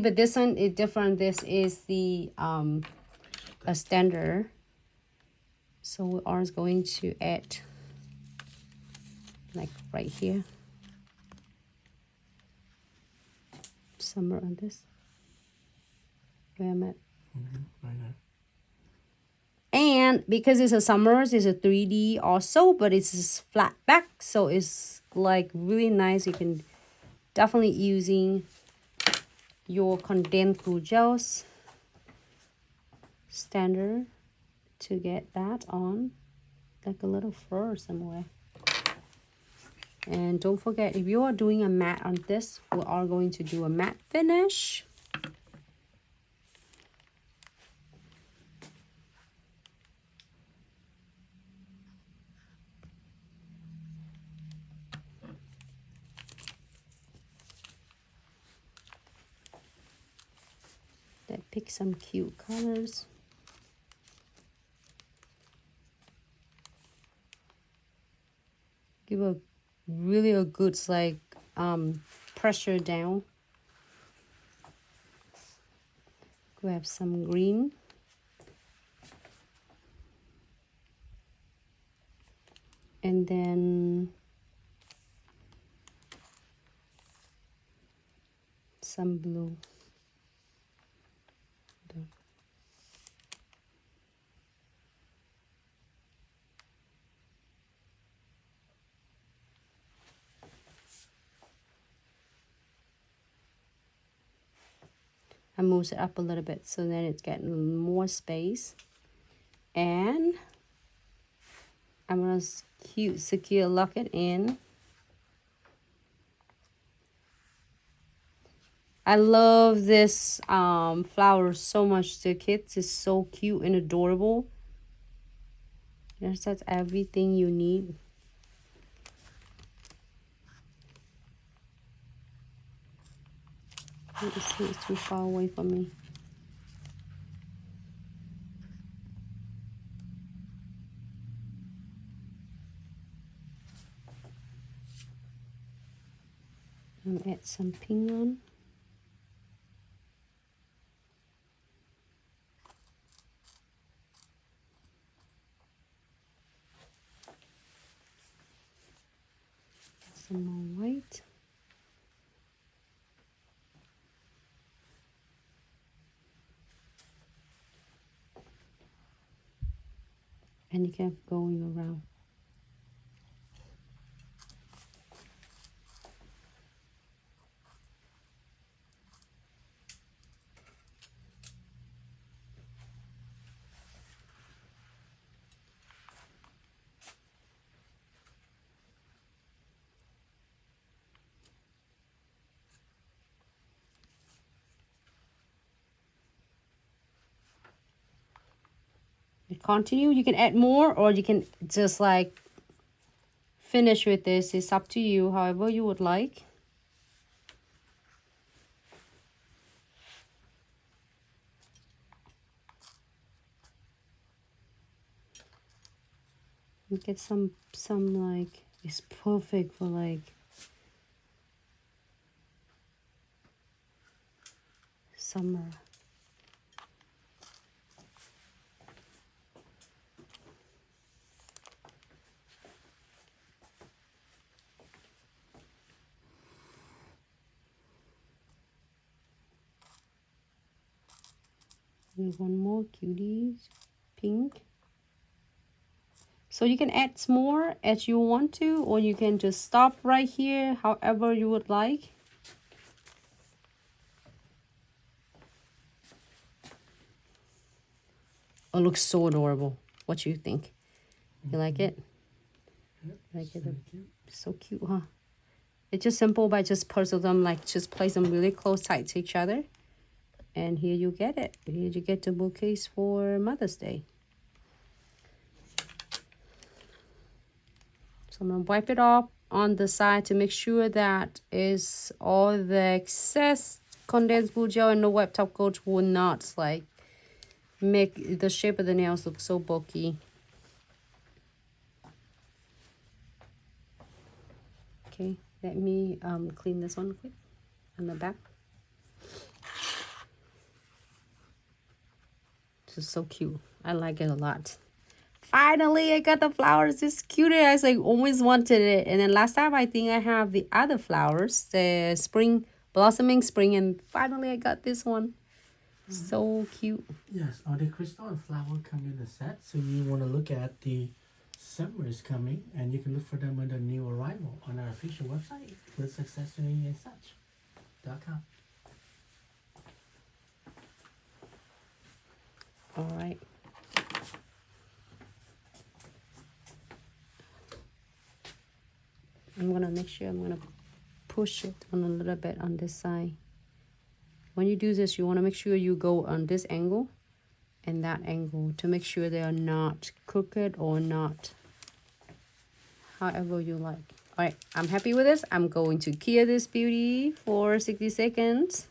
But this one is different. This is the a standard. So we are going to add like right here. Somewhere on this. Where I'm at. Right there. And because it's a Summers, it's a 3D also, but it's flat back, so it's like really nice. You can definitely using your condensed glue gels standard to get that on like a little fur somewhere. And don't forget, if you are doing a matte on this, we are going to do a matte finish. That pick some cute colors. Give a really a good like pressure down. Grab some green. And then some blue. I move it up a little bit so then it's getting more space. And I'm gonna secure lock it in. I love this flower so much. The kids is so cute and adorable. That's everything you need. Let me see, it's too far away from me. I'm gonna add some pink on. Some more white. And you keep going around. Continue, you can add more or you can just like finish with this. It's up to you, however you would like. You get some like, it's perfect for like summer. And one more cuties, pink. So you can add more as you want to, or you can just stop right here, however you would like. Oh, it looks so adorable. What do you think? You like it? Yep, Like it? very cute. So cute, huh? It's just simple by just puzzle them, like just place them really close tight to each other. And here you get it. Here you get the bouquets for Mother's Day. So I'm gonna wipe it off on the side to make sure that is all the excess condensed glue gel and the wet top coat will not like make the shape of the nails look so bulky. Okay, let me clean this one quick on the back. Just so cute. I like it a lot. Finally, I got the flowers. It's cute. I was like always wanted it. And then last time I think I have the other flowers, the spring, blossoming spring, and finally I got this one. So cute. Yes, the crystal and flower come in a set. So you want to look at the summer is coming, and you can look for them on the new arrival on our official website, Glitz Accessory and such.com. All right. I'm gonna make sure I'm gonna push it on a little bit on this side. When you do this, you want to make sure you go on this angle and that angle to make sure they are not crooked or not however you like. All right, I'm happy with this. I'm going to cure this beauty for 60 seconds.